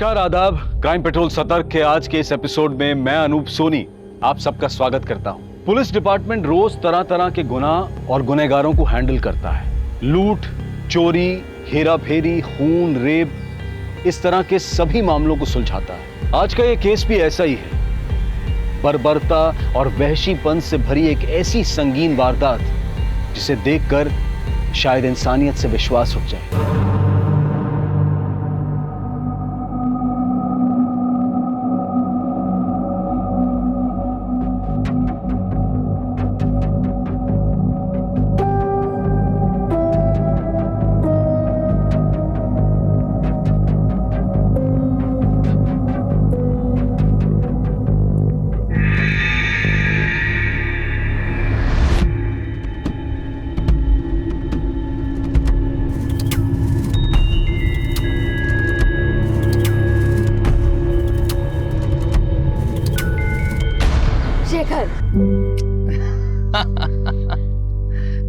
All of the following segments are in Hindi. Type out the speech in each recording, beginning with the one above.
नमस्कार, आदाब। क्राइम पेट्रोल सतर्क के आज के इस एपिसोड में मैं अनूप सोनी आप सबका स्वागत करता हूं। पुलिस डिपार्टमेंट रोज तरह तरह के गुनाह और गुनहगारों को हैंडल करता है। लूट, चोरी, हेरा फेरी, खून, रेप, इस तरह के सभी मामलों को सुलझाता है। आज का ये केस भी ऐसा ही है। बर्बरता और वहशीपन से भरी एक ऐसी संगीन वारदात जिसे देखकर शायद इंसानियत से विश्वास उठ जाए।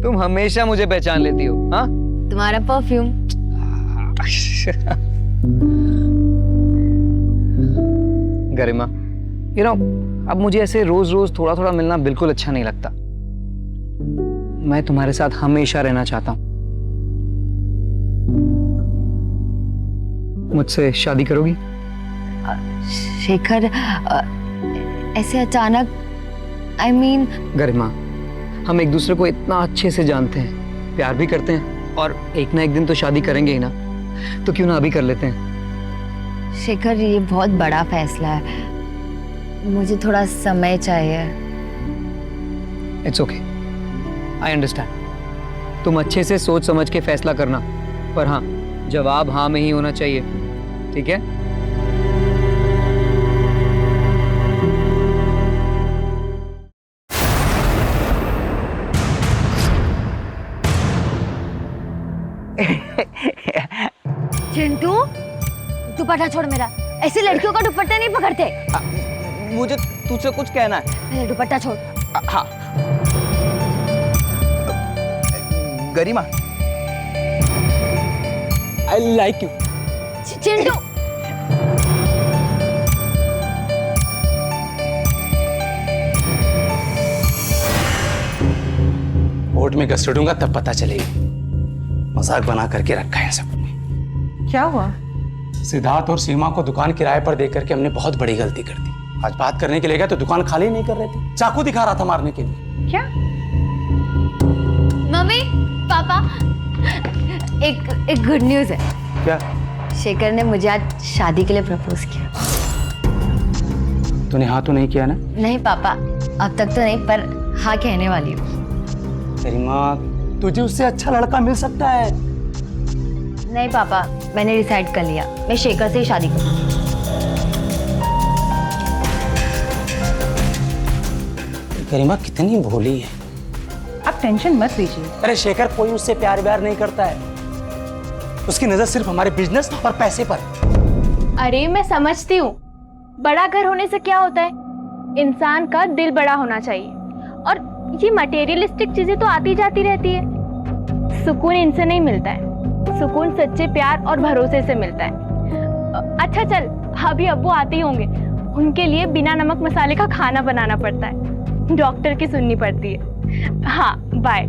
तुम हमेशा मुझे पहचान लेती हो। हाँ, तुम्हारा परफ्यूम। गरिमा, अब मुझे ऐसे रोज रोज थोड़ा थोड़ा मिलना बिल्कुल अच्छा नहीं लगता। मैं तुम्हारे साथ हमेशा रहना चाहता हूँ। मुझसे शादी करोगी? शेखर, ऐसे अचानक, I mean... गरिमा, हम एक दूसरे को इतना अच्छे से जानते हैं, प्यार भी करते हैं और एक ना एक दिन तो शादी करेंगे ही ना, तो क्यों ना अभी कर लेते हैं? शेखर, ये बहुत बड़ा फैसला है, मुझे थोड़ा समय चाहिए। It's okay, I understand. तुम अच्छे से सोच समझ के फैसला करना, पर हाँ, जवाब हाँ में ही होना चाहिए, ठीक है? चिंटू, दुपट्टा छोड़ मेरा। ऐसे लड़कियों का दुपट्टा नहीं पकड़ते। मुझे तुझसे कुछ कहना है। मेरा दुपट्टा छोड़। हाँ, Garima, I like you. Chintu, court में घसीट दूंगा तब पता चलेगी। मजाक बना करके रखा है सबने। क्या हुआ? सिद्धार्थ और सीमा को दुकान किराए पर दे करके हमने बहुत बड़ी गलती कर दी। आज बात करने के लिए गया तो दुकान खाली नहीं कर रहे थे, चाकू दिखा रहा था मारने के लिए। क्या? मम्मी, पापा, एक गुड न्यूज है। क्या? शेखर ने मुझे आज शादी के लिए प्रपोज किया। तूने हाँ तो नहीं किया ना? नहीं पापा, अब तक तो नहीं, पर हाँ कहने वाली हूँ। गरिमा, तुझे उससे अच्छा लड़का मिल सकता है। नहीं पापा, मैंने डिसाइड कर लिया, मैं शेखर से ही शादी करूँगी। गरिमा कितनी भोली है। आप टेंशन मत लीजिए। अरे शेखर कोई उससे प्यार व्यार नहीं करता है, उसकी नजर सिर्फ हमारे बिजनेस और पैसे पर है। अरे मैं समझती हूँ, बड़ा घर होने से क्या होता है, इंसान का दिल बड़ा होना चाहिए। और ये मटेरियलिस्टिक चीजें तो आती जाती रहती है, सुकून इनसे नहीं मिलता है। सुकून सच्चे प्यार और भरोसे से मिलता है। अच्छा चल, अभी अब्बू आते ही होंगे, उनके लिए बिना नमक मसाले का खाना बनाना पड़ता है, डॉक्टर की सुननी पड़ती है। हाँ, बाय।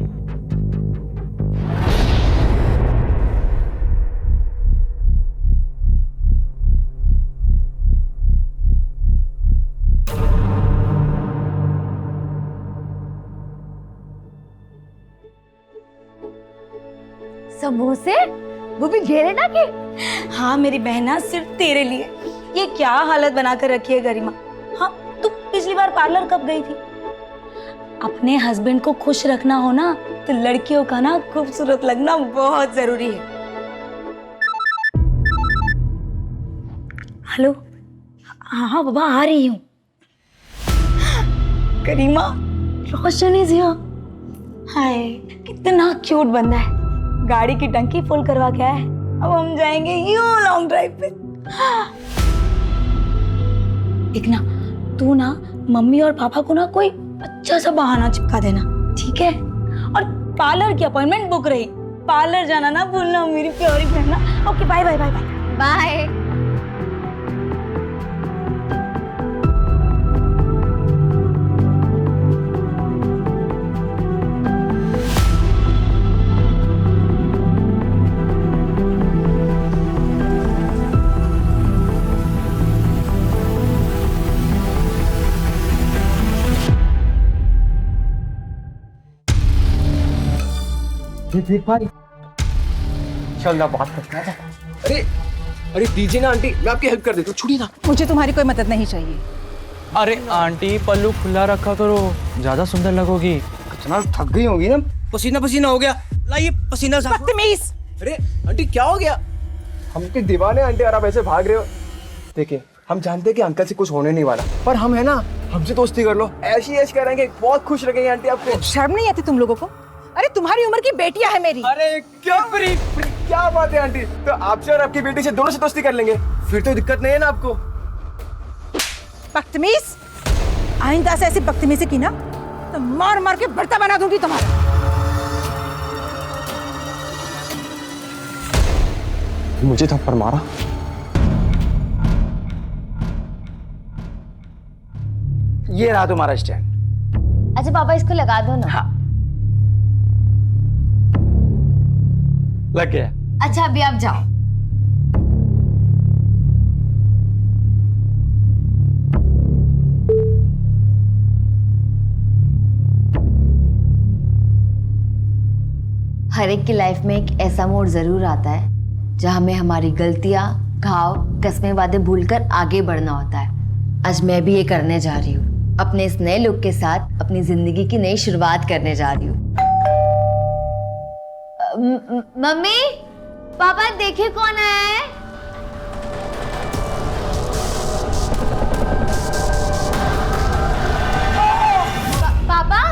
समोसे, वो भी घेरे ना के। हाँ मेरी बहना, सिर्फ तेरे लिए। ये क्या हालत बनाकर रखी है गरिमा। हाँ, तू पिछली बार पार्लर कब गई थी? अपने हस्बैंड को खुश रखना हो ना, तो लड़कियों का ना खूबसूरत लगना बहुत जरूरी है। हेलो, हाँ बाबा, आ रही हूँ। गरिमा, रोशन इज हियर। हाय, कितना क्यूट बंदा है। गाड़ी की टंकी फुल करवा के आया है। अब हम जाएंगे यूं लॉन्ग ड्राइव पे। एक ना, तू ना मम्मी और पापा को ना कोई अच्छा सा बहाना चिपका देना, ठीक है? और पार्लर की अपॉइंटमेंट बुक रही, पार्लर जाना ना भूलना मेरी प्यारी बहना। Okay, bye bye bye bye bye. देख भाई, चल ना बात करते हैं। अरे अरे दीजिए ना आंटी, मैं आपकी हेल्प कर देता हूँ, छुड़िए ना। मुझे तुम्हारी कोई मदद नहीं चाहिए। अरे आंटी पल्लू खुला रखा करो, ज्यादा सुंदर लगोगी। इतना थक गई होगी ना, पसीना पसीना हो गया। लाइए पसीना साफ। बदतमीज। अरे आंटी क्या हो गया? हम के दीवाने आंटी, और आप ऐसे भाग रहे हो। देखिए हम जानते हैं कि अंकल से कुछ होने नहीं वाला, पर हम है ना, हमसे दोस्ती कर लो, ऐसी ऐश करेंगे, बहुत खुश लगेंगे आंटी आपको। शर्म नहीं आती तुम लोगों को? अरे तुम्हारी उम्र की बेटियां है मेरी। अरे क्या क्या बात है आंटी, तो आपसे और आपकी बेटी से दोनों से दोस्ती कर लेंगे, फिर तो दिक्कत नहीं है ना आपको। बदतमीज, आइंदा से ऐसी बदतमीजी की ना तो मार मार के भरता बना दूंगी तुम्हारा। मुझे थप्पड़ मारा? ये रहा तुम्हारा स्टैंड। अच्छा पापा इसको लगा दो ना। हाँ। लग गया। अच्छा अभी आप जाओ। हर एक की लाइफ में एक ऐसा मोड़ जरूर आता है जहां हमें हमारी गलतियां, घाव, कस्में, वादे भूलकर आगे बढ़ना होता है। आज मैं भी ये करने जा रही हूँ। अपने इस नए लुक के साथ अपनी जिंदगी की नई शुरुआत करने जा रही हूँ। मम्मी पापा देखिए कौन है। पापा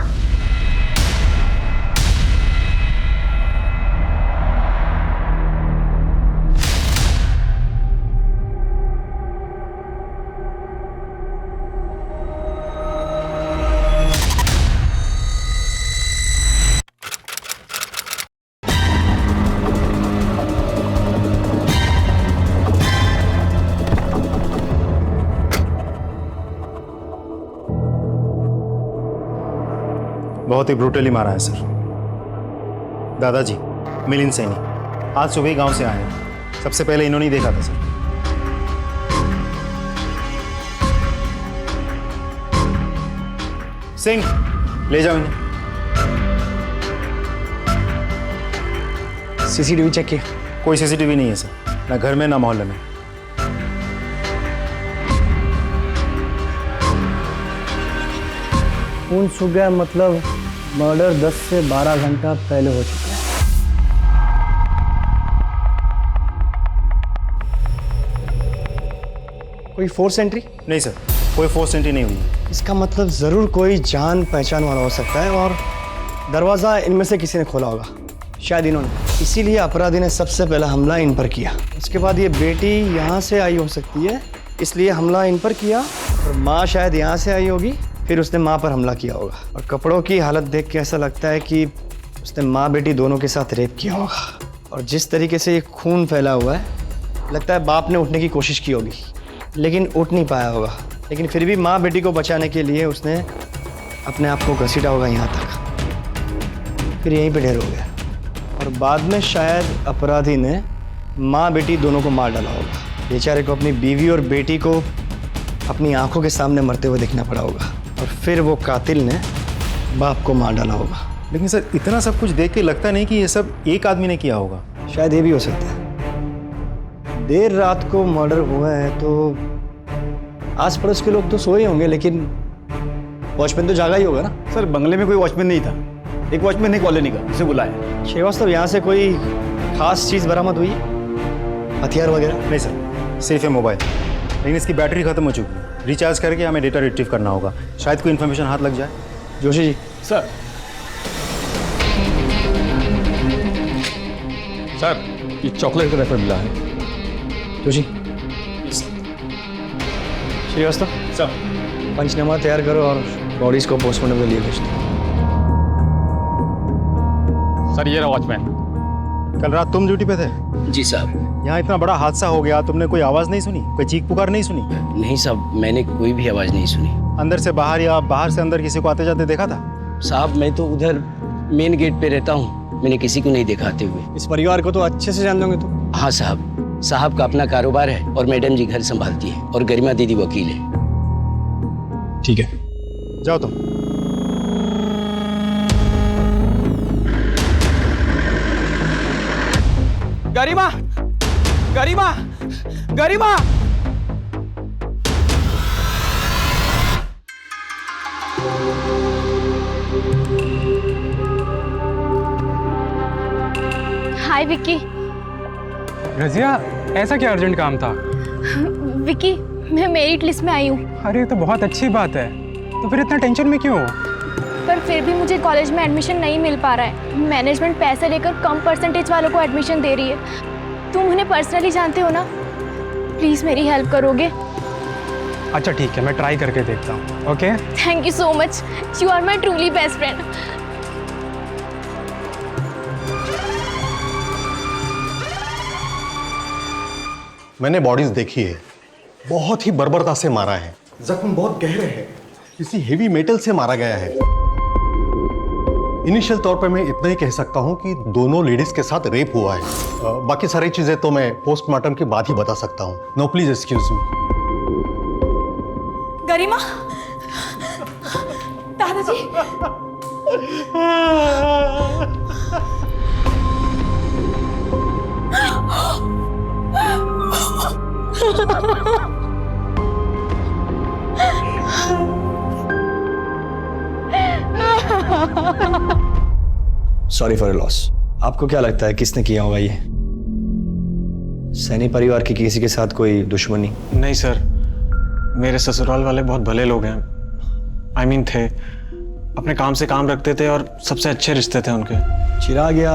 बहुत ही ब्रूटली मारा है सर। दादाजी मिलिंद सैनी आज सुबह ही गांव से आए हैं। सबसे पहले इन्होंने ही देखा था सर। सिंह ले जाओ इन्हें। सीसीटीवी चेक किया? कोई सीसीटीवी नहीं है सर, ना घर में ना मोहल्ले में। खून सूख गया मतलब मर्डर 10 से 12 घंटा पहले हो चुका है। कोई फोर्स एंट्री? नहीं सर, कोई फोर्स एंट्री नहीं हुई है। इसका मतलब जरूर कोई जान पहचान वाला हो सकता है और दरवाजा इनमें से किसी ने खोला होगा, शायद इन्होंने। इसीलिए अपराधी ने सबसे पहला हमला इन पर किया। उसके बाद ये बेटी यहाँ से आई हो सकती है, इसलिए हमला इन पर किया। और माँ शायद यहाँ से आई होगी, फिर उसने माँ पर हमला किया होगा। और कपड़ों की हालत देख के ऐसा लगता है कि उसने माँ बेटी दोनों के साथ रेप किया होगा। और जिस तरीके से ये खून फैला हुआ है, लगता है बाप ने उठने की कोशिश की होगी लेकिन उठ नहीं पाया होगा। लेकिन फिर भी माँ बेटी को बचाने के लिए उसने अपने आप को घसीटा होगा यहाँ तक, फिर यहीं पे ढेर हो गया। और बाद में शायद अपराधी ने माँ बेटी दोनों को मार डाला होगा। बेचारे को अपनी बीवी और बेटी को अपनी आंखों के सामने मरते हुए देखना पड़ा होगा और फिर वो कातिल ने बाप को मार डाला होगा। लेकिन सर इतना सब कुछ देख के लगता नहीं कि ये सब एक आदमी ने किया होगा। शायद ये भी हो सकता है। देर रात को मर्डर हुआ है तो आस पड़ोस के लोग तो सोए होंगे, लेकिन वॉचमैन तो जागा ही होगा ना। सर बंगले में कोई वॉचमैन नहीं था, एक वॉचमैन नहीं कॉलोनी का, उसे बुलाया। श्रीवास्तव, यहाँ से कोई खास चीज़ बरामद हुई है, हथियार वगैरह? नहीं सर, सिर्फ है मोबाइल, लेकिन इसकी बैटरी खत्म हो चुकी है। रिचार्ज करके हमें डेटा रिट्रीव करना होगा, शायद कोई इन्फॉर्मेशन हाथ लग जाए। जोशी जी। सर ये चॉकलेट का रैपर मिला है। जोशी। श्रीवास्तव सर, पंचनामा तैयार करो और बॉडीज को पोस्टमार्टम के लिए भेज दो। सर ये रहा वॉचमैन। कल रात तुम ड्यूटी पे थे? जी साहब। यहाँ इतना बड़ा हादसा हो गया, तुमने कोई आवाज़ नहीं सुनी, कोई चीख पुकार नहीं सुनी? नहीं साहब, मैंने कोई भी आवाज़ नहीं सुनी। अंदर से बाहर या बाहर से अंदर किसी को आते जाते देखा था? साहब मैं तो उधर मेन गेट पे रहता हूँ, मैंने किसी को नहीं देखा आते हुए। इस परिवार को तो अच्छे से जानते होंगे तुम? हाँ साहब, साहब का अपना कारोबार है और मैडम जी घर संभालती है और गरिमा दीदी वकील है। ठीक है, जाओ तुम। गरिमा, गरिमा, गरिमा। हाय विक्की। रजिया, ऐसा क्या अर्जेंट काम था? विक्की, मैं मेरिट लिस्ट में आई हूँ। अरे तो बहुत अच्छी बात है, तो फिर इतना टेंशन में क्यों हो? पर फिर भी मुझे कॉलेज में एडमिशन नहीं मिल पा रहा है। मैनेजमेंट पैसे लेकर कम परसेंटेज वालों को एडमिशन दे रही है। तुम उन्हें पर्सनली जानते हो ना, प्लीज़ मेरी हेल्प करोगे? अच्छा ठीक है, मैं ट्राई करके देखता हूँ। Okay, thank you so much, you are my truly best friend. मैंने बॉडीज देखी है, बहुत ही बर्बरता से मारा है, जख्म बहुत गहरे हैं, किसी हेवी मेटल से मारा गया है। इनिशियल तौर पर मैं इतना ही कह सकता हूं कि दोनों लेडीज के साथ रेप हुआ है। बाकी सारी चीजें तो मैं पोस्टमार्टम के बाद ही बता सकता हूं। No please excuse me. Garima, दादाजी। Sorry for your loss. आपको क्या लगता है किसने किया होगा ये? सैनी परिवार की किसी के साथ कोई दुश्मनी? नहीं सर, मेरे ससुराल वाले बहुत भले लोग हैं। I mean थे, अपने काम से काम रखते थे और सबसे अच्छे रिश्ते थे उनके। चिराग या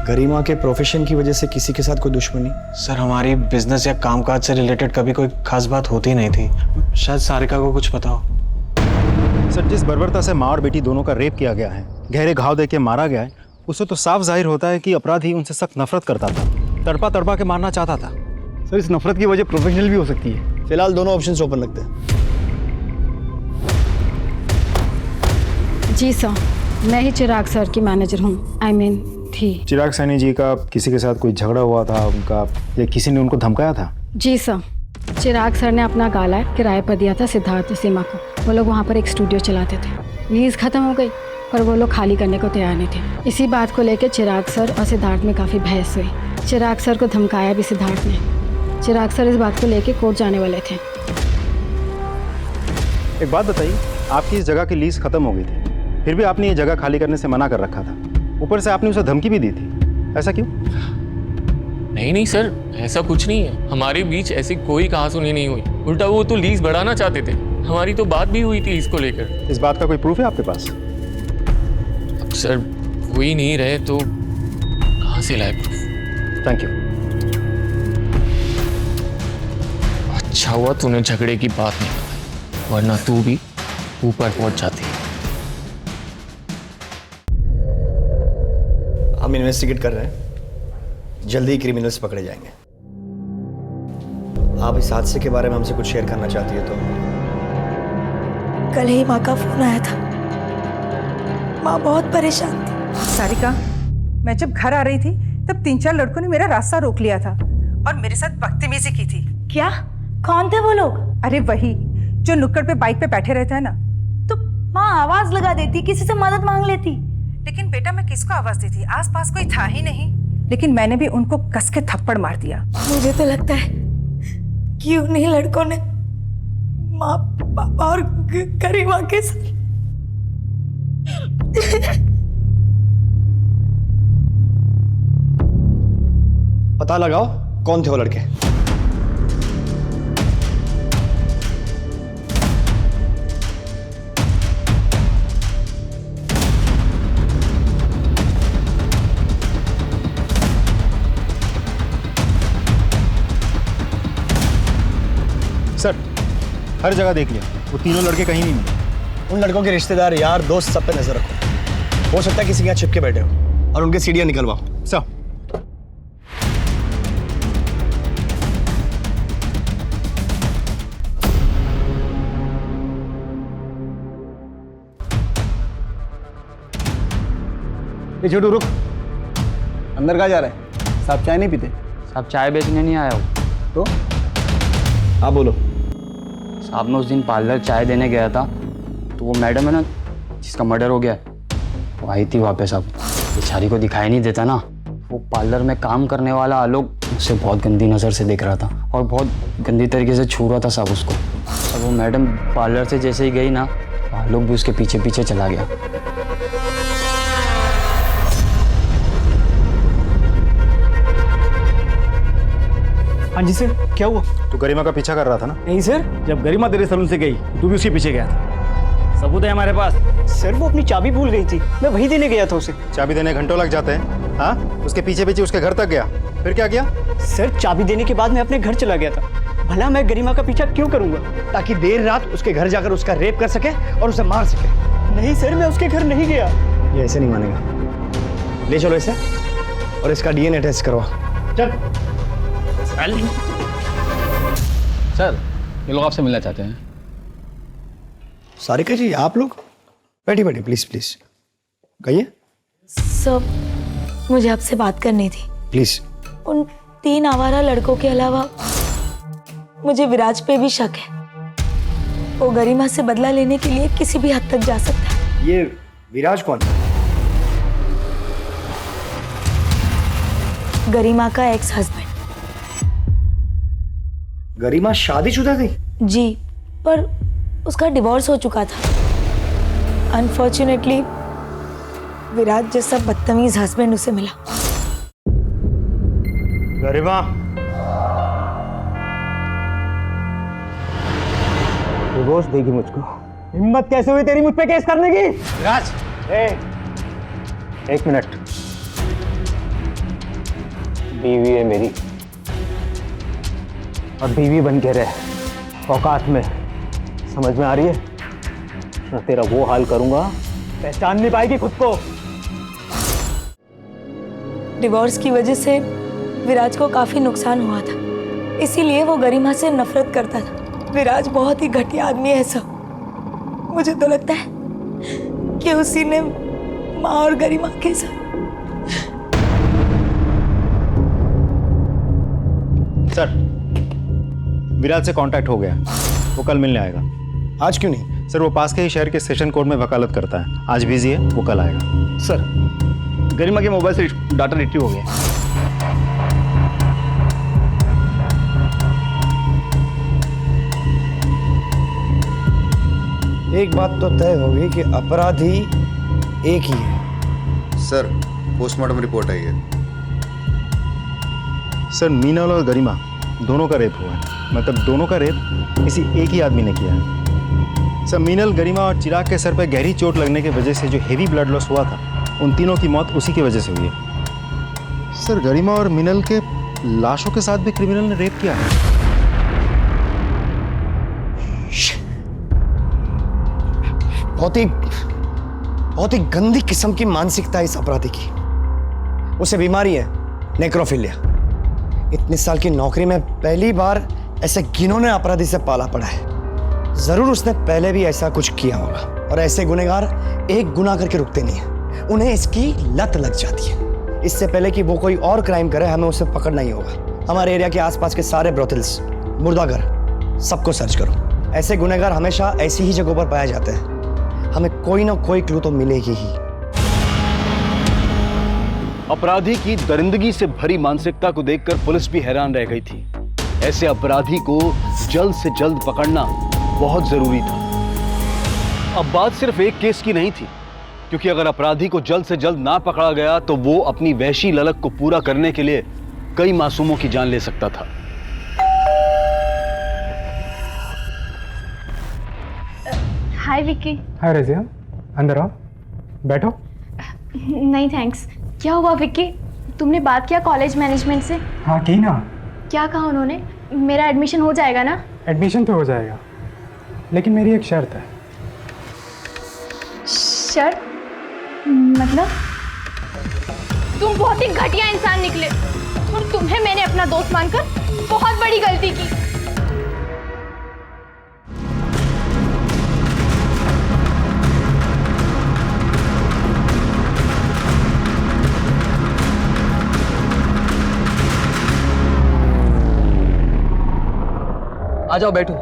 गरिमा के प्रोफेशन की वजह से किसी के साथ कोई दुश्मनी? सर, हमारी बिजनेस या कामकाज से रिलेटेड कभी कोई खास बात होती नहीं थी। शायद सारिका को कुछ पता हो। सर, जिस बर्बरता से माँ और बेटी दोनों का रेप किया गया है, गहरे घाव देके मारा गया है, उससे तो साफ जाहिर होता है कि अपराधी उनसे सख्त नफरत करता था, तड़पा तड़पा के मारना चाहता था। सर, इस नफरत की वजह प्रोफेशनल भी हो सकती है। फिलहाल दोनों ऑप्शंस ओपन रखते हैं। जी सर, मैं ही चिराग सर की मैनेजर हूँ। I mean थी। चिराग सैनी जी का किसी के साथ कोई झगड़ा हुआ था उनका, या किसी ने उनको धमकाया था? जी सर, चिराग सर ने अपना गाला किराए पर दिया था सिद्धार्थ और सीमा को। वो लोग वहाँ पर एक स्टूडियो चलाते थे। लीज खत्म हो गई पर वो लोग खाली करने को तैयार नहीं थे। इसी बात को लेकर चिराग सर और सिद्धार्थ में काफ़ी बहस हुई। चिराग सर को धमकाया भी सिद्धार्थ ने। चिराग सर इस बात को लेकर कोर्ट जाने वाले थे। एक बात बताइए, आपकी इस जगह की लीज खत्म हो गई थी, फिर भी आपने ये जगह खाली करने से मना कर रखा था। ऊपर से आपने उसे धमकी भी दी थी, ऐसा क्यों? नहीं सर, ऐसा कुछ नहीं है। हमारे बीच ऐसी कोई कहासुनी नहीं हुई। उल्टा वो तो लीज बढ़ाना चाहते थे। हमारी तो बात भी हुई थी इसको लेकर। इस बात का कोई प्रूफ है आपके पास? अब सर, हो ही नहीं रहे तो कहाँ से लाए प्रूफ? Thank you. अच्छा हुआ तूने झगड़े की बात नहीं बताई, वरना तू भी ऊपर पहुंच जाती। हम इन्वेस्टिगेट कर रहे हैं, जल्दी ही क्रिमिनल्स पकड़े जाएंगे। आप इस हादसे के बारे में हमसे कुछ शेयर करना चाहती है तो? कल ही माँ का फोन आया था। माँ बहुत परेशान थी। सारिका, मैं जब घर आ रही थी तब 3-4 लड़कों ने मेरा रास्ता रोक लिया था और मेरे साथ बदतमीजी की थी। क्या? कौन थे वो लोग? अरे वही जो नुक्कड़ पे बाइक पे बैठे रहते हैं ना। तो माँ आवाज लगा देती, किसी से मदद मांग लेती। लेकिन बेटा, मैं किसको आवाज देती? आसपास कोई था ही नहीं। लेकिन मैंने भी उनको कस के थप्पड़ मार दिया। मुझे तो लगता है कि उन्हीं लड़कों ने माँ, पापा और गरिमा के साथ पता लगाओ कौन थे वो लड़के। सर, हर जगह देख लिया, वो तीनों लड़के कहीं नहीं मिले। उन लड़कों के रिश्तेदार, यार, दोस्त सब पे नजर रखो। हो सकता है किसी के यहाँ चिपके बैठे हो और उनके सीढ़ियाँ निकलवाओ। सर, ये छोटू रुक, अंदर कहाँ जा रहा है? साहब चाय नहीं पीते? साहब चाय बेचने नहीं आया हो तो? हाँ बोलो। साहब, मैं उस दिन पार्लर चाय देने गया था तो वो मैडम है ना जिसका मर्डर हो गया, वो आई थी वहाँ पे। साहब, बेचारी को दिखाई नहीं देता ना, वो पार्लर में काम करने वाला आलोक उसे बहुत गंदी नज़र से देख रहा था और बहुत गंदी तरीके से छू रहा था साहब उसको। और वो मैडम पार्लर से जैसे ही गई ना, आलोक भी उसके पीछे पीछे चला गया। हाँ जी सर, क्या हुआ? तू गरिमा का पीछा कर रहा था ना? नहीं सर, जब गरिमा तेरे सलून से गई तू भी उसके पीछे गया था। सबूत है हमारे पास। सर वो अपनी चाबी भूल गई थी, मैं वही देने गया था उसे। चाबी देने घंटों लग जाते हैं। हाँ, उसके पीछे पीछे उसके घर तक गया, फिर क्या किया? सर चाबी देने के बाद मैं अपने घर चला गया था। भला मैं गरिमा का पीछा क्यों करूंगा? ताकि देर रात उसके घर जाकर उसका रेप कर सके और उसे मार सके। नहीं सर, मैं उसके घर नहीं गया। ये ऐसे नहीं मानेगा। ले चलो इसे और इसका डीएनए टेस्ट करवा। चल। सर, ये लोग आपसे मिलना चाहते हैं। सारिका जी, आप लोग बैठिए बैठिए, प्लीज प्लीज कहिए। सर, मुझे आपसे बात करनी थी। प्लीज। उन 3 आवारा लड़कों के अलावा मुझे विराज पे भी शक है। वो गरिमा से बदला लेने के लिए किसी भी हद तक जा सकता है। ये विराज कौन है? गरिमा का एक्स हस्बैंड। गरिमा शादीशुदा थी? जी, पर उसका डिवोर्स हो चुका था। अनफॉर्चुनेटली विराज जैसा बदतमीज हस्बैंड उसे मिला। गरिमा, डिवोर्स देगी मुझको? हिम्मत कैसे हुई तेरी मुझ पे केस करने की? विराज, एक मिनट। बीवी है मेरी और बीवी बन के रहे औकात में, समझ में आ रही है ना? तेरा वो हाल करूंगा पहचान नहीं पाएगी खुद को। डिवोर्स की वजह से विराज को काफी नुकसान हुआ था, इसीलिए वो गरिमा से nफरत करता था। विराज बहुत ही घटिया आदमी है सब। मुझे तो लगता है कि उसी ने माँ और गरिमा के साथ। सर, विराज से कांटेक्ट हो गया, वो कल मिलने आएगा। आज क्यों नहीं? सर, वो पास के ही शहर के सेशन कोर्ट में वकालत करता है। आज बिजी है, वो कल आएगा। सर, गरिमा के मोबाइल से डाटा रिट्रीव हो गया। एक बात तो तय होगी कि अपराधी एक ही है। सर, पोस्टमार्टम रिपोर्ट आई है। सर, मीनल और गरिमा दोनों का रेप हुआ है। मतलब दोनों का रेप किसी एक ही आदमी ने किया है। सर, मीनल, गरिमा और चिराग के सर पर गहरी चोट लगने की वजह से जो हेवी ब्लड लॉस हुआ था, उन तीनों की मौत उसी की वजह से हुई है। सर, गरिमा और मीनल के लाशों के साथ भी क्रिमिनल ने रेप किया है। बहुत ही गंदी किस्म की मानसिकता है इस अपराधी की। उसे बीमारी है नेक्रोफिलिया। इतने साल की नौकरी में पहली बार ऐसे घिनौने अपराधी से पाला पड़ा है। जरूर उसने पहले भी ऐसा कुछ किया होगा, और ऐसे गुनहगार एक गुनाह करके रुकते नहीं है, उन्हें इसकी लत लग जाती है। इससे पहले कि वो कोई और क्राइम करे, हमें उसे पकड़ना ही होगा। हमारे एरिया के आसपास के सारे ब्रोथल्स, मुर्दाघर, सबको सर्च करो। ऐसे गुनहगार हमेशा ऐसी ही जगहों पर पाए जाते हैं। हमें कोई ना कोई क्लू तो मिलेगी ही। अपराधी की दरिंदगी से भरी मानसिकता को देखकर पुलिस भी हैरान रह गई थी। ऐसे अपराधी को जल्द से जल्द पकड़ना बहुत जरूरी था। अब बात सिर्फ एक केस की नहीं थी, क्योंकि अगर अपराधी को जल्द से जल्द ना पकड़ा गया तो वो अपनी वहशी ललक को पूरा करने के लिए कई मासूमों की जान ले सकता था। हाय विक्की। हाय रजिया, अंदर आओ, बैठो। नहीं थैंक्स। क्या हुआ विक्की? तुमने बात किया कॉलेज मैनेजमेंट से? हाँ की ना। क्या कहा उन्होंने? मेरा एडमिशन हो जाएगा ना? एडमिशन तो हो जाएगा, लेकिन मेरी एक शर्त है। शर्त? मतलब? तुम बहुत ही घटिया इंसान निकले और तुम्हें मैंने अपना दोस्त मानकर बहुत बड़ी गलती की। आ जाओ, बैठो।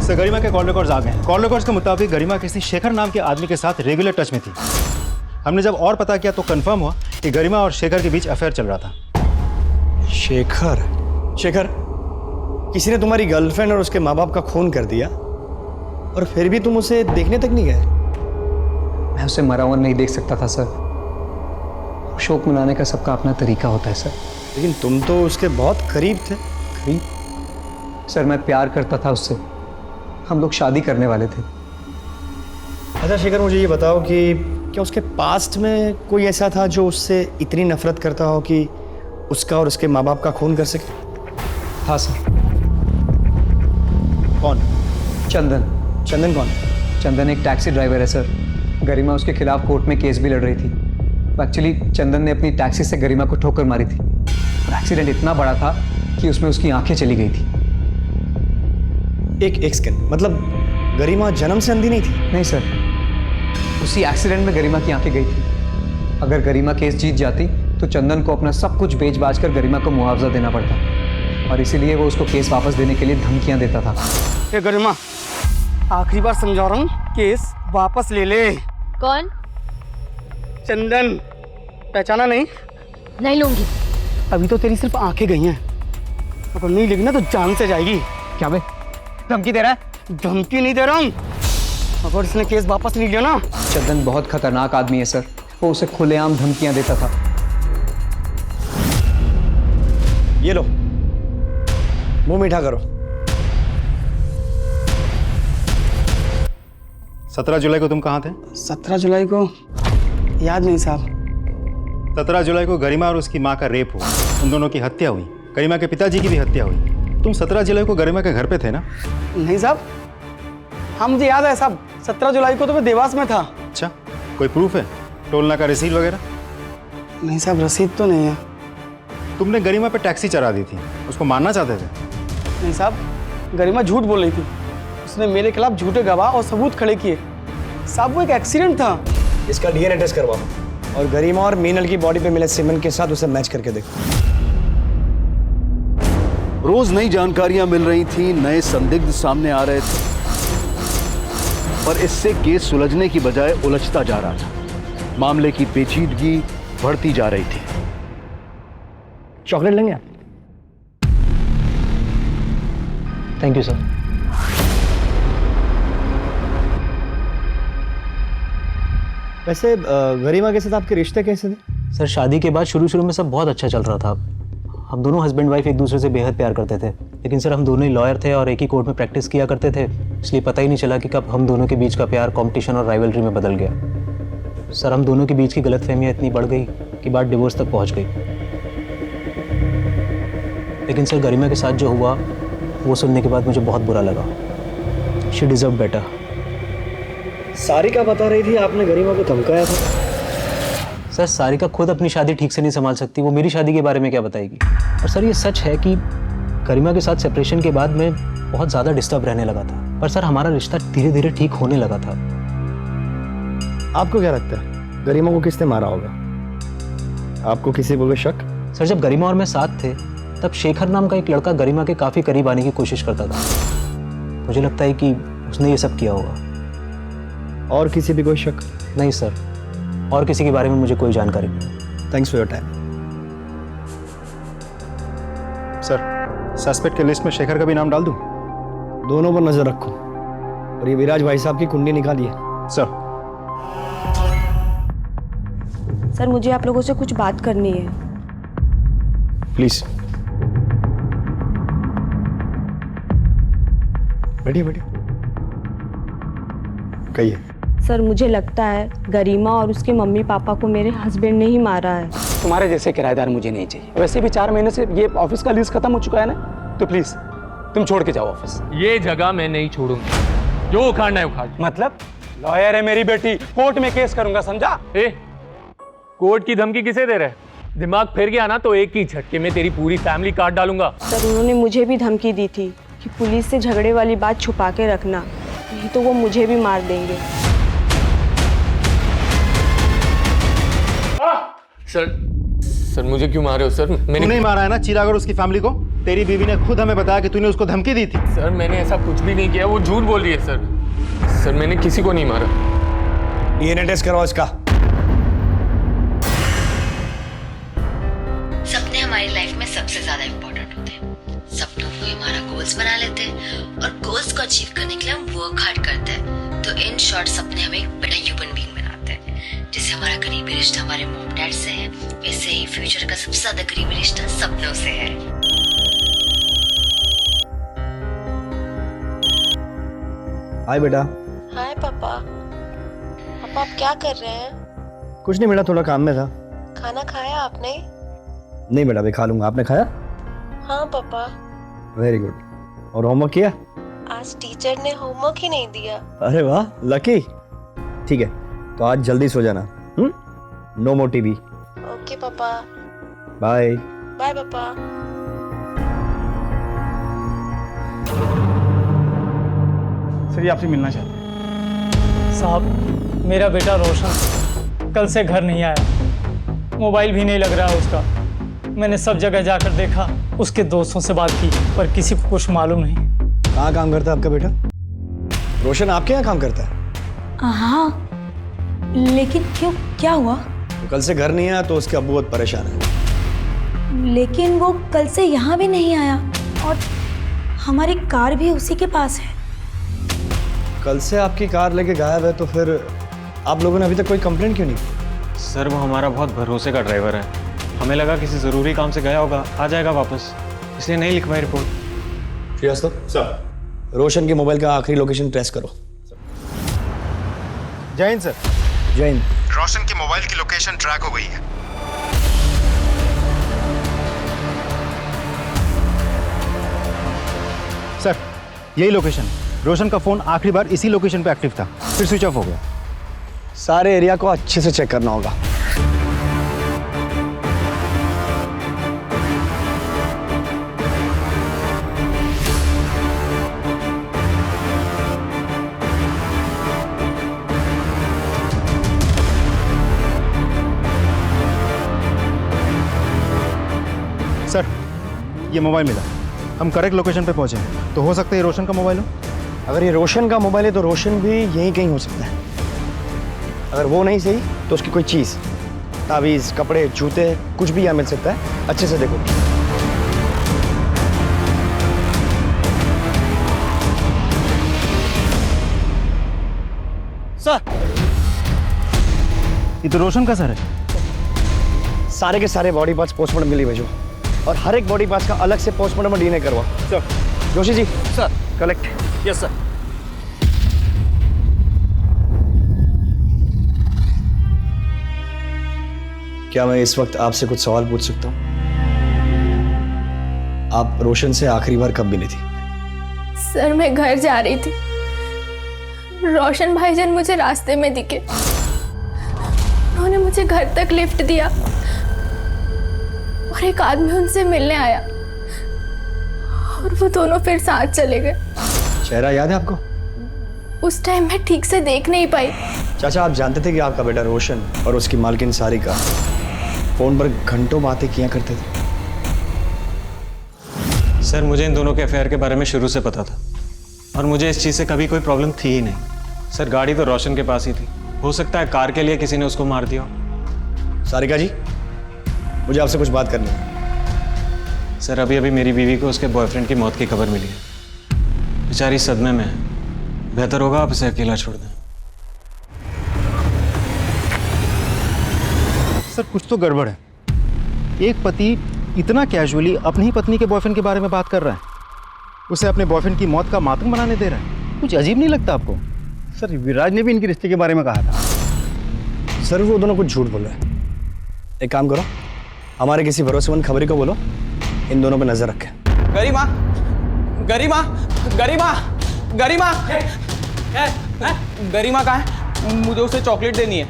सर गरिमा के कॉल रिकॉर्ड्स आ गए हैं। कॉल रिकॉर्ड्स के मुताबिक गरिमा किसी शेखर नाम के आदमी के साथ रेगुलर टच में थी। हमने जब और पता किया तो कंफर्म हुआ कि गरिमा और शेखर के बीच अफेयर चल रहा था। शेखर? शेखर, किसी ने तुम्हारी गर्लफ्रेंड और उसके माँ बाप का खून कर दिया और फिर भी तुम उसे देखने तक नहीं गए? मैं उसे मरा हुआ नहीं देख सकता था सर। शोक मनाने का सबका अपना तरीका होता है सर। लेकिन तुम तो उसके बहुत करीब थे। करीब? सर मैं प्यार करता था उससे, हम लोग शादी करने वाले थे। अच्छा शेखर, मुझे ये बताओ कि क्या उसके पास्ट में कोई ऐसा था जो उससे इतनी नफरत करता हो कि उसका और उसके माँ बाप का खून कर सके? हाँ सर। कौन? चंदन। चंदन कौन? चंदन एक टैक्सी ड्राइवर है सर। गरिमा उसके खिलाफ कोर्ट में केस भी लड़ रही थी। एक्चुअली चंदन ने अपनी टैक्सी से गरिमा को ठोकर मारी थी और एक्सीडेंट इतना बड़ा था कि उसमें उसकी आंखें चली गई थी। एक सेकंड, मतलब गरिमा जन्म से अंधी नहीं थी? नहीं सर, उसी एक्सीडेंट में गरिमा की आंखें गई थी। अगर गरिमा केस जीत जाती तो चंदन को अपना सब कुछ बेच बाच कर गरिमा को मुआवजा देना पड़ता और इसीलिए वो उसको केस वापस देने के लिए धमकियां देता था। ये गरिमा, आखिरी बार समझा रहा हूँ, केस वापस ले ले। कौन? चंदन, पहचाना नहीं? नहीं लूंगी। अभी तो तेरी सिर्फ आंखें गई हैं, अगर नहीं लेगी ना तो जान से जाएगी। क्या बे, धमकी दे रहा है? धमकी नहीं दे रहा हूँ, अगर इसने केस वापस नहीं लिया ना। चंदन बहुत खतरनाक आदमी है सर, वो उसे खुलेआम धमकियां देता था। ये लो, मुंह मीठा करो। 17 जुलाई को तुम कहाँ थे? 17 जुलाई को याद नहीं साहब। 17 जुलाई को गरिमा और उसकी माँ का रेप हुआ, उन दोनों की हत्या हुई। गरिमा के पिताजी की भी हत्या हुई। तुम 17 जुलाई को गरिमा के घर पे थे ना? नहीं साहब, हाँ मुझे याद है साहब, 17 जुलाई को तो मैं देवास में था। अच्छा, कोई प्रूफ है? टोलना का रसीद वगैरह? नहीं साहब, रसीद तो नहीं है। तुमने गरिमा पे टैक्सी चढ़ा दी थी, उसको मारना चाहते थे? नहीं साहब, गरिमा झूठ बोल रही थी। उसने मेरे खिलाफ झूठे गवाह और सबूत खड़े किए। साहब वो एक एक्सीडेंट था। इसका डीएनए टेस्ट करवाओ और गरिमा और मीनल की बॉडी पे मिले सीमेंट के साथ उसे मैच करके देखो। रोज नई जानकारियां मिल रही थी, नए संदिग्ध सामने आ रहे थे, पर इससे केस सुलझने की बजाय उलझता जा रहा था। मामले की पेचीदगी बढ़ती जा रही थी। चॉकलेट लेंगे आप? Thank you sir. वैसे गरिमा के साथ आपके रिश्ते कैसे थे? सर शादी के बाद शुरू में सब बहुत अच्छा चल रहा था। हम दोनों हस्बैंड वाइफ एक दूसरे से बेहद प्यार करते थे, लेकिन सर हम दोनों ही लॉयर थे और एक ही कोर्ट में प्रैक्टिस किया करते थे, इसलिए पता ही नहीं चला कि कब हम दोनों के बीच का प्यार कॉम्पिटिशन और राइवलरी में बदल गया। सर हम दोनों के बीच की गलतफहमियां इतनी बढ़ गई कि बात डिवोर्स तक पहुंच गई। लेकिन सर गरिमा के साथ जो हुआ वो सुनने के बाद मुझे बहुत बुरा लगा। She deserve better. सारिका बता रही थी आपने गरिमा को धमकाया था। सर सारिका खुद अपनी शादी ठीक से नहीं संभाल सकती, वो मेरी शादी के बारे में क्या बताएगी। और सर ये सच है कि गरिमा के साथ सेपरेशन के बाद मैं बहुत ज़्यादा डिस्टर्ब रहने लगा था, पर सर हमारा रिश्ता धीरे धीरे ठीक होने लगा था। आपको क्या लगता है गरिमा को किसने मारा होगा? आपको किसी को शक? सर जब गरिमा और मैं साथ थे तब शेखर नाम का एक लड़का गरिमा के काफ़ी करीब आने की कोशिश करता था। मुझे लगता है कि उसने ये सब किया होगा। और किसी भी कोई शक? नहीं सर, और किसी के बारे में मुझे कोई जानकारी नहीं। Thanks for your time. Sir suspect के लिस्ट में शेखर का भी नाम डाल दूं? दोनों पर नजर रखो और ये विराज भाई साहब की कुंडली निकालिए। सर। सर मुझे आप लोगों से कुछ बात करनी है। प्लीज बैठिए बैठिए, कहिए। सर मुझे लगता है गरिमा और उसके मम्मी पापा को मेरे हस्बैंड ने ही मारा है। तुम्हारे जैसे किराएदार मुझे नहीं चाहिए। वैसे भी 4 महीने से ये ऑफिस का लीज खत्म हो चुका है ना, तो प्लीज तुम छोड़ के जाओ ऑफिस। ये जगह मैं नहीं छोड़ूंगा, जो उखाड़ना है उखाड़। मतलब लॉयर है मेरी बेटी, कोर्ट में केस करूंगा, समझा? कोर्ट की धमकी किसे दे रहे? दिमाग फिर गया ना तो एक ही झटके में तेरी पूरी फैमिली काट डालूंगा। सर उन्होंने मुझे भी धमकी दी थी कि पुलिस से झगड़े वाली बात छुपा के रखना, नहीं तो वो मुझे भी मार देंगे। सर मुझे क्यों मार रहे हो सर? मैंने नहीं मारा है ना चिराग और उसकी फैमिली को? तेरी बीवी ने खुद हमें बताया कि तूने उसको धमकी दी थी। सर मैंने ऐसा कुछ भी नहीं किया, वो झूठ बोल रही है सर। सर मैंने किसी को नहीं मारा। डीएनए टेस्ट करवाओ इसका। सपने हमारी लाइफ में सबसे ज्यादा इम्पोर्टेंट होते हैं। सपनों को हमारा गोल्स बना लेते हैं और गोल्स को अचीव करने के लिए हम वर्क हार्ड करते हैं। तो इन शॉर्ट सपने हमें एक बड़ा ह्यूमन बीइंग बनाते हैं। जैसे हमारा करीबी रिश्ता हमारे मॉम डैड से है, वैसे ही फ्यूचर का सबसे ज्यादा करीबी रिश्ता सपनों से है। हाय बेटा। हाय पापा। पापा आप क्या कर रहे हैं? कुछ नहीं बेटा, थोड़ा काम में था। खाना खाया आपने? नहीं बेटा, मैं खा लूंगा। आपने खाया? हाँ पापा। Very good. और होमवर्क किया? आज टीचर ने होमवर्क ही नहीं दिया। अरे वाह, लकी। ठीक है, तो आज जल्दी सो जाना। No more TV. ओके पापा। बाय। बाय पापा। सर ये आपसे मिलना चाहते हैं। साहब, मेरा बेटा रोशन कल से घर नहीं आया, मोबाइल भी नहीं लग रहा है उसका। मैंने सब जगह जाकर देखा, उसके दोस्तों से बात की, पर किसी को कुछ मालूम नहीं। कहाँ काम करता है आपका बेटा? रोशन आपके यहाँ काम करता है? हाँ, लेकिन क्यों, क्या हुआ? तो कल से घर नहीं आया तो उसके अब्बू बहुत परेशान है। लेकिन वो कल से यहाँ भी नहीं आया और हमारी कार भी उसी के पास है। कल से आपकी कार लेके गायब है, तो फिर आप लोगों ने अभी तक कोई कंप्लेंट क्यों नहीं की? सर वो हमारा बहुत भरोसे का ड्राइवर है, हमें लगा किसी ज़रूरी काम से गया होगा, आ जाएगा वापस, इसलिए नहीं लिखवाई रिपोर्ट। श्रीवास्तव सर, रोशन के मोबाइल का आखिरी लोकेशन ट्रेस करो। जय हिंद सर। जय हिंद। रोशन के मोबाइल की लोकेशन ट्रैक हो गई है। सर यही लोकेशन, रोशन का फोन आखिरी बार इसी लोकेशन पे एक्टिव था, फिर स्विच ऑफ हो गया। सारे एरिया को अच्छे से चेक करना होगा। सर ये मोबाइल मिला, हम करेक्ट लोकेशन पे पहुंचे हैं, तो हो सकता है ये रोशन का मोबाइल हो। अगर ये रोशन का मोबाइल है तो रोशन भी यहीं कहीं हो सकता है। अगर वो नहीं सही तो उसकी कोई चीज़, तावीज़, कपड़े, जूते, कुछ भी यहाँ मिल सकता है। अच्छे से देखो। सर ये तो रोशन का सर है। सारे के सारे बॉडी पार्ट्स पोस्टमार्टम के लिए भेजो और हर एक बॉडी पार्ट्स का अलग से पोस्टमार्टम और डीएनए करवा। Sir. Joshi ji. Sir. Collect. Yes sir. क्या मैं इस वक्त आपसे कुछ सवाल पूछ सकता हूँ? आप रोशन से आखिरी बार कब मिली थी? सर मैं घर जा रही थी, रोशन भाईजान मुझे रास्ते में दिखे, उन्होंने मुझे घर तक लिफ्ट दिया और एक आदमी उनसे मिलने आया और वो दोनों फिर साथ चले गए। चेहरा याद है आपको? उस टाइम मैं ठीक से देख नहीं पाई। चाचा आप जानते थे कि आपका बेटा रोशन और उसकी मालकिन सारिका फोन पर घंटों बातें किया करते थे? सर मुझे इन दोनों के अफेयर के बारे में शुरू से पता था और मुझे इस चीज़ से कभी कोई प्रॉब्लम थी ही नहीं। सर गाड़ी तो रोशन के पास ही थी, हो सकता है कार के लिए किसी ने उसको मार दिया हो। सारिका जी मुझे आपसे कुछ बात करनी है। सर अभी अभी मेरी बीवी को उसके बॉयफ्रेंड की मौत की खबर मिली है, बेचारी सदमे में है, बेहतर होगा आप इसे अकेला छोड़ दें। सर कुछ तो गड़बड़ है। एक पति इतना कैजुअली अपनी ही पत्नी के बॉयफ्रेंड के बारे में बात कर रहा है, उसे अपने बॉयफ्रेंड की मौत का मातम बनाने दे रहा है। कुछ अजीब नहीं लगता आपको? सर विराज ने भी इनके रिश्ते के बारे में कहा था। सर वो दोनों कुछ झूठ बोल रहे हैं। एक काम करो, हमारे किसी भरोसेमंद खबरी को बोलो इन दोनों पे नजर रखें। गरिमा, गरिमा, गरिमा, गरिमा, गरिमा कहाँ है? मुझे उसे चॉकलेट देनी है।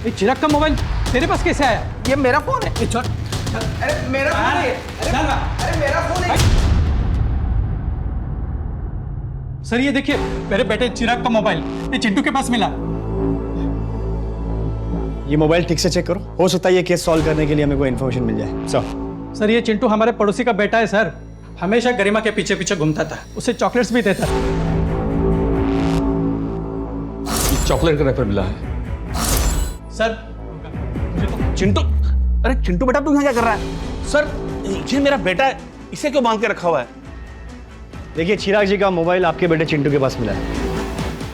ये चिराग का मोबाइल तेरे पास कैसे आया? ये मेरा फोन है। अरे मेरा फोन है। अरे मेरा फोन है। सर ये देखिए मेरे बेटे चिराग का मोबाइल, ये चिंटू के पास मिला। ये मोबाइल ठीक से चेक करो, हो सकता है ये केस सॉल्व करने के लिए हमें कोई इन्फॉर्मेशन मिल जाए। सर सर ये चिंटू हमारे पड़ोसी का बेटा है सर, हमेशा गरिमा के पीछे पीछे घूमता था, उसे चॉकलेट्स भी देता था। चॉकलेट का रैपर मिला है सर। चिंटू, अरे चिंटू बेटा तू यहाँ क्या कर रहा है? सर ये मेरा बेटा है, इसे क्यों बांध के रखा हुआ है? देखिए चिराग जी का मोबाइल आपके बेटे चिंटू के पास मिला है,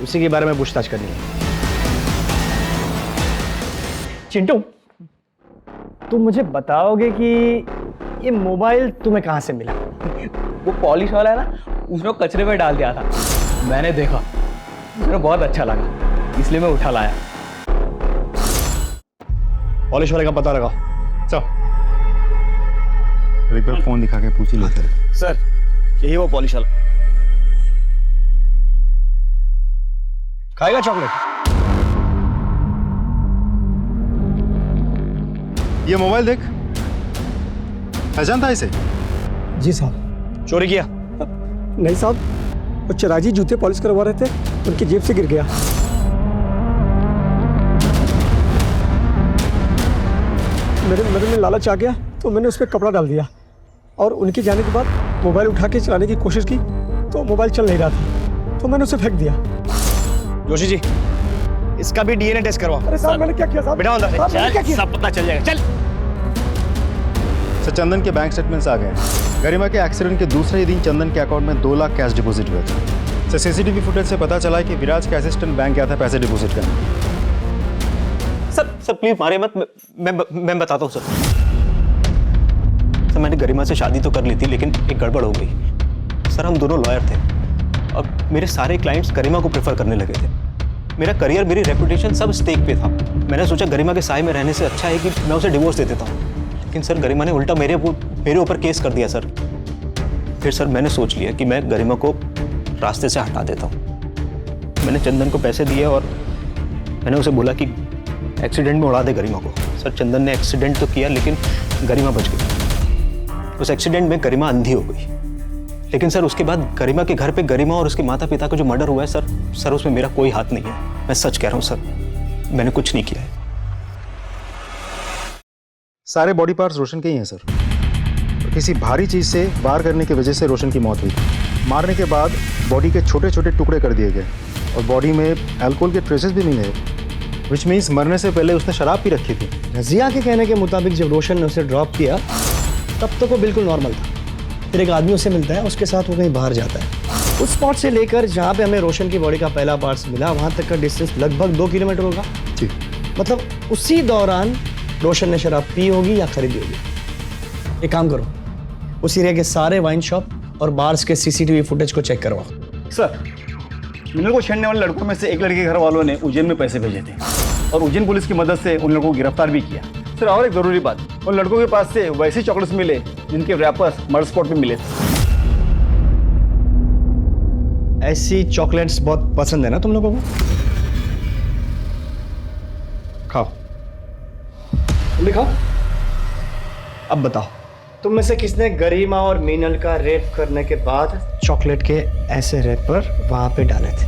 उसी के बारे में पूछताछ करनी है। चिंटू, तुम मुझे बताओगे कि ये मोबाइल तुम्हें कहाँ से मिला? वो पॉलिश वाला है ना, उसने कचरे में डाल दिया था, मैंने देखा, मुझे बहुत अच्छा लगा, इसलिए मैं उठा लाया। पॉलिश वाले का पता लगाओ। चलो एक बार फोन दिखा के पूछ ही लेते हैं। सर यही वो पॉलिश वाला। खाएगा चॉकलेट? ये मोबाइल देख, पहचानता है इसे? जी साहब। चोरी किया? नहीं साहब, वो चिराग जी जूते पॉलिश करवा रहे थे, उनकी जेब से गिर गया। मेरे में लालच आ गया तो मैंने उस पर कपड़ा डाल दिया और उनके जाने के बाद मोबाइल उठा के चलाने की कोशिश की तो मोबाइल चल नहीं रहा था, तो मैंने उसे फेंक दिया। जोशी जी, इसका भी डीएनए टेस्ट करवाओ। अरे साहब मैंने क्या किया साहब? बेटा अंदर चल, सब पता चल जाएगा। चल। सर चंदन के बैंक स्टेटमेंट्स आ गए। गरिमा के एक्सीडेंट के दूसरे ही दिन चंदन के अकाउंट में 2 लाख कैश डिपॉजिट हुए थे। सर सीसीटीवी फुटेज से पता चला कि विराज के असिस्टेंट बैंक गया था पैसे डिपॉजिट करने। सर प्लीज मारे मत, मैं बताता हूँ सर। मैंने गरिमा से शादी तो कर ली थी, लेकिन एक गड़बड़ हो गई। सर हम दोनों लॉयर थे, अब मेरे सारे क्लाइंट्स गरिमा को प्रेफर करने लगे थे। मेरा करियर, मेरी रेपुटेशन सब स्टेक पे था। मैंने सोचा गरिमा के साए में रहने से अच्छा है कि मैं उसे डिवोर्स दे देता हूँ, लेकिन सर गरिमा ने उल्टा मेरे ऊपर केस कर दिया सर। फिर सर मैंने सोच लिया कि मैं गरिमा को रास्ते से हटा देता हूँ। मैंने चंदन को पैसे दिए और मैंने उसे बोला कि एक्सीडेंट में उड़ा दे गरिमा को। सर चंदन ने एक्सीडेंट तो किया, लेकिन गरिमा बच गई। उस एक्सीडेंट में गरिमा अंधी हो गई, लेकिन सर उसके बाद गरिमा के घर पे गरिमा और उसके माता पिता का जो मर्डर हुआ है सर उसमें मेरा कोई हाथ नहीं है। मैं सच कह रहा हूँ सर, मैंने कुछ नहीं किया है। सारे बॉडी पार्ट्स रोशन के ही हैं सर। तो किसी भारी चीज से वार करने की वजह से रोशन की मौत हुई। मारने के बाद बॉडी के छोटे छोटे टुकड़े कर दिए गए और बॉडी में अल्कोहल के ट्रेसेस भी मिले, विच मीन्स मरने से पहले उसने शराब पी रखी थी। रजिया के कहने के मुताबिक जब रोशन ने उसे ड्रॉप किया तब तक वो बिल्कुल नॉर्मल था। फिर एक आदमी उसे मिलता है, उसके साथ वो कहीं बाहर जाता है। उस स्पॉट से लेकर जहाँ पे हमें रोशन की बॉडी का पहला पार्ट्स मिला, वहाँ तक का डिस्टेंस लगभग 2 किलोमीटर होगा। जी। मतलब उसी दौरान रोशन ने शराब पी होगी या खरीदी होगी। एक काम करो, उस एरिया के सारे वाइन शॉप और बार्स के सीसीटीवी फुटेज को चेक करवाओ। सर, मिनल को छेड़ने वाले लड़कों में से एक लड़के के घर वालों ने उज्जैन में पैसे भेजे थे और उज्जैन पुलिस की मदद से उन लोगों को गिरफ्तार भी किया। सर और एक जरूरी बात, उन लड़कों के पास से वैसे चॉकलेट्स मिले जिनके रैपर्स मर्डर स्पॉट पे मिले थे। ऐसी चॉकलेट्स बहुत पसंद है ना तुम लोगों को? खाओ, तुम खाओ। अब बताओ, तुम में से किसने गरिमा और मीनल का रेप करने के बाद चॉकलेट के ऐसे रैपर वहां पे डाले थे?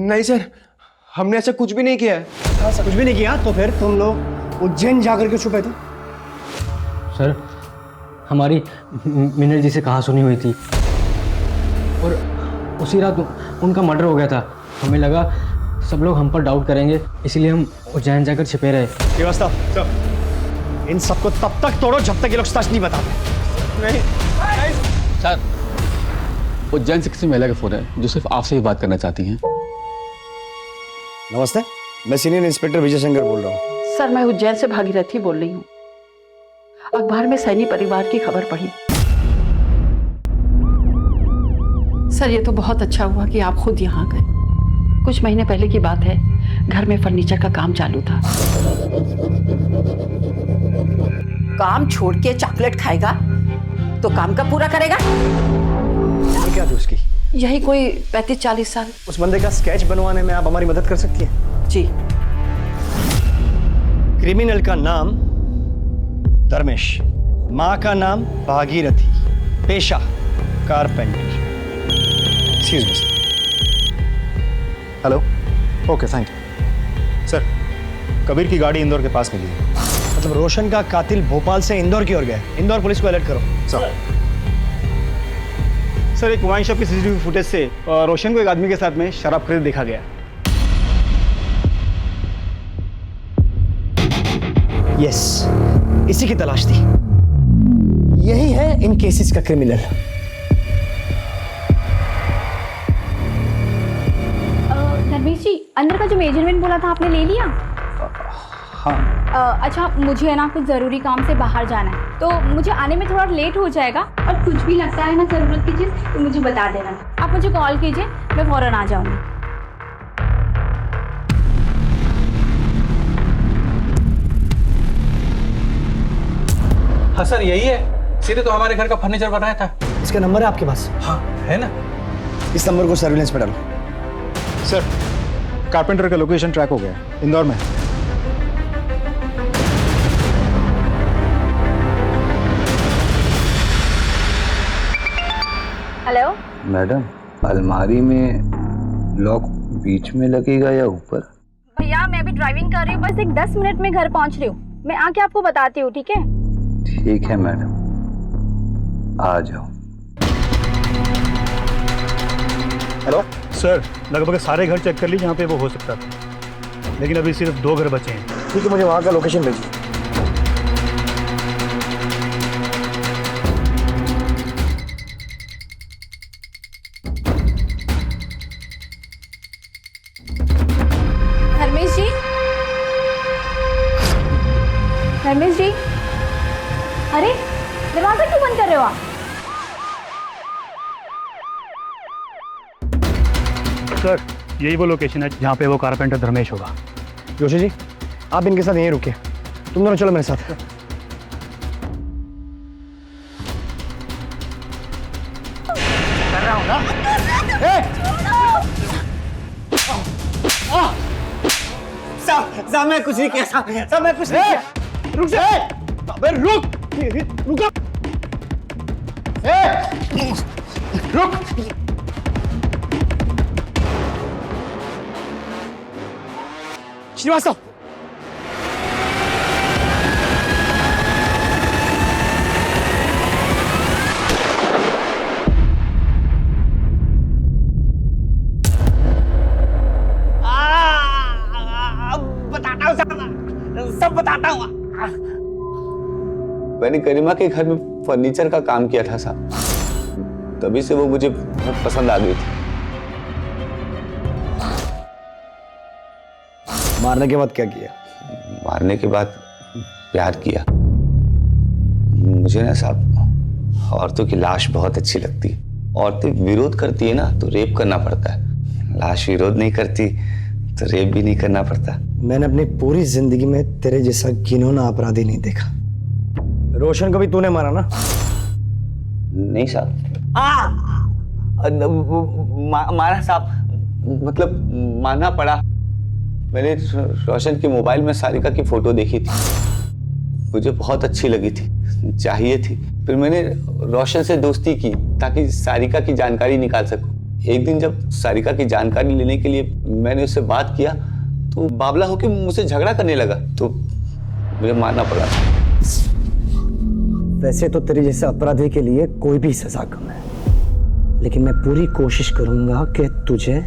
नहीं सर, हमने ऐसा कुछ भी नहीं किया है। कुछ भी नहीं किया तो फिर तुम लोग उज्जैन जाकर के छुपे थे? सर हमारी मीनल जी से कहाँ सुनी हुई थी और उसी रात उनका मर्डर हो गया था। हमें लगा सब लोग हम पर डाउट करेंगे, इसीलिए हम उज्जैन जाकर छिपे रहे। व्यवस्था इन सबको तब तक तोड़ो जब तक ये लोग सच नहीं बताते। नहीं सर, उज्जैन से किसी महिला का फोन है जो सिर्फ आपसे ही बात करना चाहती हैं। नमस्ते, मैं सीनियर इंस्पेक्टर विजय शंकर बोल रहा हूँ। सर मैं उज्जैन से भागीरथी बोल रही हूँ। अखबार में सैनी परिवार की खबर पढ़ी। सर ये तो बहुत अच्छा हुआ कि आप खुद यहाँ गए। कुछ महीने पहले की बात है, घर में फर्नीचर का काम चालू था। काम छोड़ के चॉकलेट खाएगा तो काम कब पूरा करेगा? क्या थी उसकी? यही कोई 35-40 साल। उस बंदे का स्केच बनवाने में आप हमारी मदद कर सकती हैं? जी। क्रिमिनल का नाम धर्मेश, माँ का नाम भागीरथी, पेशा carpenter. Excuse me. Hello, okay thank you. Sir Kabir की गाड़ी इंदौर के पास मिली है। मतलब रोशन का कातिल भोपाल से इंदौर की ओर गया। इंदौर पुलिस को अलर्ट करो। सर एक वाइन शॉप की सीसीटीवी फुटेज से रोशन को एक आदमी के साथ में शराब खरीद देखा गया। यस, इसी की तलाश थी। यही है इन केसेस का क्रिमिनल। धर्मेश जी, अंदर का जो मेजरमेंट बोला था आपने ले लिया? हाँ। अच्छा, मुझे है ना कुछ ज़रूरी काम से बाहर जाना है, तो मुझे आने में थोड़ा लेट हो जाएगा। और कुछ भी लगता है ना ज़रूरत की चीज़ तो मुझे बता देना। आप मुझे कॉल कीजिए, मैं फ़ौरन आ जाऊँगी। हाँ सर, यही है। सीधे तो हमारे घर का फर्नीचर बनाया था। इसका नंबर है आपके पास? हाँ है ना। इस नंबर को सर्विलेंस पे डालो। सर कारपेंटर का लोकेशन ट्रैक हो गया, इंदौर में। हेलो मैडम, अलमारी में लॉक बीच में लगेगा या ऊपर? भैया, मैं अभी ड्राइविंग कर रही हूँ, बस एक 10 मिनट में घर पहुँच रही हूँ। मैं आके आपको बताती हूँ, ठीक है? ठीक है मैडम, आ जाओ। हेलो सर, लगभग सारे घर चेक कर ली जहाँ पे वो हो सकता था, लेकिन अभी सिर्फ 2 घर बचे हैं। ठीक है, मुझे वहाँ का लोकेशन भेजिए। धर्मेश जी, धर्मेश जी, अरे दरवाजा क्यों बंद कर रहे हो आप? सर यही वो लोकेशन है जहाँ पे वो कारपेंटर धर्मेश होगा। जोशी जी, आप इनके साथ यहीं रुकिए, तुम दोनों चलो मेरे साथ। कर रहा हूँ ना। साहब मैं कुछ नहीं किया, साहब मैं कुछ नहीं किया। रुक जा, अबे रुक, रुक, रुक। श्रीवास्तव, बताता हूँ, सब बताता हूँ। मैंने गरिमा के घर में फर्नीचर का काम किया था साहब, तभी से वो मुझे बहुत पसंद आ गई थी। मारने के बाद क्या किया? मारने के बाद प्यार किया। मुझे ना साहब औरतों की लाश बहुत अच्छी लगती है। औरतें विरोध करती है ना तो रेप करना पड़ता है, लाश विरोध नहीं करती तो रेप भी नहीं करना पड़ता। मैंने अपनी पूरी जिंदगी में तेरे जैसा घिनौना अपराधी नहीं देखा। रोशन को भी तूने मारा ना? नहीं साहब। मारा साहब, मतलब मारना पड़ा। मैंने रोशन के मोबाइल में सारिका की फोटो देखी थी, मुझे बहुत अच्छी लगी थी, चाहिए थी। फिर मैंने रोशन से दोस्ती की ताकि सारिका की जानकारी निकाल सकूं। एक दिन जब सारिका की जानकारी लेने के लिए मैंने उससे बात किया तो बावला होकर मुझसे झगड़ा करने लगा, तो मुझे मारना पड़ा। वैसे तो तेरे जैसे अपराधी के लिए कोई भी सजा कम है, लेकिन मैं पूरी कोशिश करूंगा कि तुझे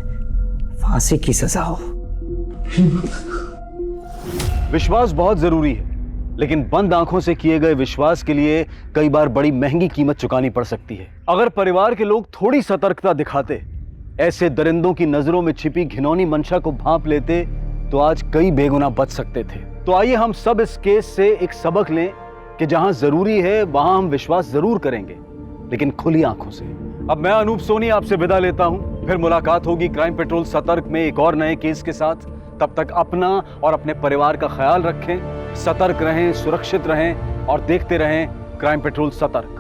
फांसी की सजा हो। विश्वास बहुत जरूरी है, लेकिन बंद आंखों से किए गए विश्वास के लिए कई बार बड़ी महंगी कीमत चुकानी पड़ सकती है। अगर परिवार के लोग थोड़ी सतर्कता दिखाते, ऐसे दरिंदों की नजरों में छिपी घिनौनी मंशा को भांप लेते, तो आज कई बेगुनाह बच सकते थे। तो आइए हम सब इस केस से एक सबक लें कि जहां जरूरी है वहां हम विश्वास जरूर करेंगे, लेकिन खुली आंखों से। अब मैं अनूप सोनी आपसे विदा लेता हूं, फिर मुलाकात होगी क्राइम पेट्रोल सतर्क में एक और नए केस के साथ। तब तक अपना और अपने परिवार का ख्याल रखें, सतर्क रहें, सुरक्षित रहें और देखते रहें क्राइम पेट्रोल सतर्क।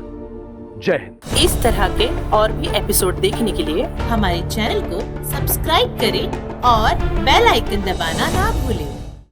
जय हिंद। इस तरह के और भी एपिसोड देखने के लिए हमारे चैनल को सब्सक्राइब करें और बेल आइकन दबाना ना भूलें।